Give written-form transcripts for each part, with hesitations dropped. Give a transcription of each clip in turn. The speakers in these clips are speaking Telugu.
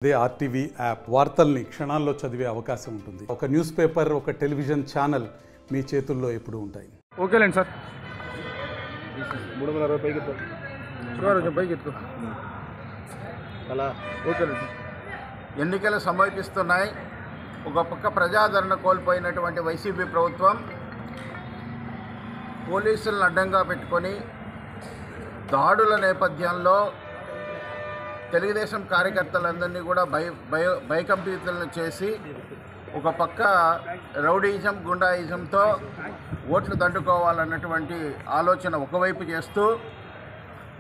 అదే ఆర్టీవీ యాప్ వార్తల్ని క్షణాల్లో చదివే అవకాశం ఉంటుంది. ఒక న్యూస్ పేపర్, ఒక టెలివిజన్ ఛానల్ మీ చేతుల్లో ఎప్పుడూ ఉంటాయి. ఓకేలేండి సార్. 360 పైకి పైకి ఎత్తుకో. అలా ఓకేలేండి. ఎన్నికలు సమీపిస్తున్నాయి. ఒక పక్క ప్రజాదరణ కోల్పోయినటువంటి వైసీపీ ప్రభుత్వం పోలీసులను అడ్డంగా పెట్టుకొని దాడుల నేపథ్యంలో తెలుగుదేశం కార్యకర్తలందరినీ కూడా భయకంపితులను చేసి ఒక పక్క రౌడీయిజం, గుండాయిజంతో ఓట్లు దండుకోవాలన్నటువంటి ఆలోచన ఒకవైపు చేస్తూ,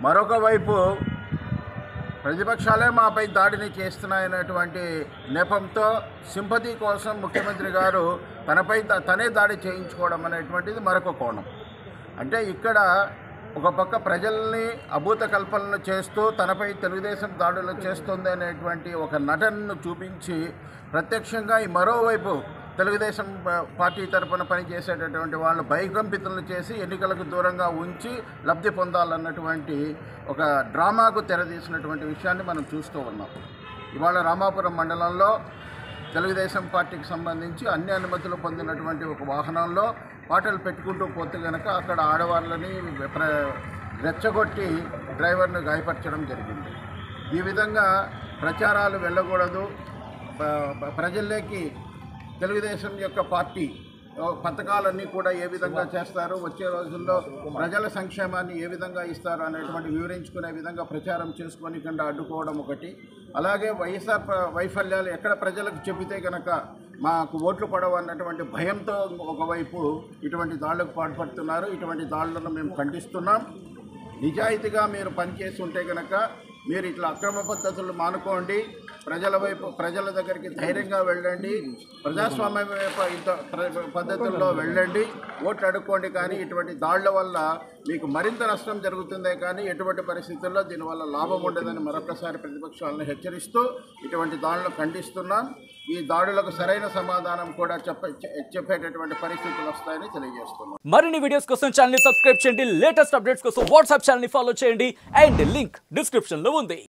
మరొక వైపు ప్రతిపక్షాలే మాపై దాడిని చేస్తున్నాయన్నటువంటి నెపంతో సింపతి కోసం ముఖ్యమంత్రి గారు తనే దాడి చేయించుకోవడం అనేటువంటిది మరొక కోణం. అంటే ఇక్కడ ఒక పక్క ప్రజల్ని అభూత కల్పనలు చేస్తూ తనపై తెలుగుదేశం దాడులు చేస్తుంది అనేటువంటి ఒక నటనను చూపించి ప్రత్యక్షంగా ఈ మరోవైపు తెలుగుదేశం పార్టీ తరఫున పనిచేసేటటువంటి వాళ్ళు భయకంపితులను చేసి ఎన్నికలకు దూరంగా ఉంచి లబ్ధి పొందాలన్నటువంటి ఒక డ్రామాకు తెరదీసినటువంటి విషయాన్ని మనం చూస్తూ ఉన్నాం. ఇవాళ రామాపురం మండలంలో తెలుగుదేశం పార్టీకి సంబంధించి అన్ని అనుమతులు పొందినటువంటి ఒక వాహనంలో పాటలు పెట్టుకుంటూ పోతే కనుక అక్కడ ఆడవాళ్ళని రెచ్చగొట్టి డ్రైవర్ను గాయపరచడం జరిగింది. ఈ విధంగా ప్రచారాలు వెళ్ళకూడదు, ప్రజల్లోకి తెలుగుదేశం యొక్క పార్టీ పథకాలన్నీ కూడా ఏ విధంగా చేస్తారు, వచ్చే రోజుల్లో ప్రజల సంక్షేమాన్ని ఏ విధంగా ఇస్తారు అనేటువంటి వివరించుకునే విధంగా ప్రచారం చేసుకొని కింద అడ్డుకోవడం ఒకటి. అలాగే వైఎస్ఆర్ వైఫల్యాలు ఎక్కడ ప్రజలకు చెబితే కనుక మాకు ఓట్లు పడవు అన్నటువంటి భయంతో ఒకవైపు ఇటువంటి దాడులకు పాల్పడుతున్నారు. ఇటువంటి దాడులను మేము ఖండిస్తున్నాం. నిజాయితీగా మీరు పనిచేసి ఉంటే కనుక మీరు ఇట్లా అక్రమ పద్ధతులు మానుకోండి, ప్రజల దగ్గరికి ధైర్యంగా వెళ్ళండి, ప్రజాస్వామ్య పద్ధతుల్లో వెళ్ళండి, ఓట్లు అడుక్కోండి. కానీ ఇటువంటి దాడుల వల్ల మీకు మరింత నష్టం జరుగుతుందే కానీ ఎటువంటి పరిస్థితుల్లో దీనివల్ల లాభం ఉండదని మరొకసారి ప్రతిపక్షాలను హెచ్చరిస్తూ ఇటువంటి దాడులను ఖండిస్తున్నాం. ఈ దాడులకు సరైన సమాధానం కూడా చెప్పేటటువంటి పరిస్థితులు వస్తాయని తెలియజేస్తున్నాం. మరిన్ని వీడియోస్ కోసం ఛానల్ ని సబ్స్క్రైబ్ చేయండి, లేటెస్ట్ అప్డేట్స్ కోసం వాట్సాప్ ఛానల్ ని ఫాలో చేయండి అండ్ లింక్ డిస్క్రిప్షన్ లో ఉంది.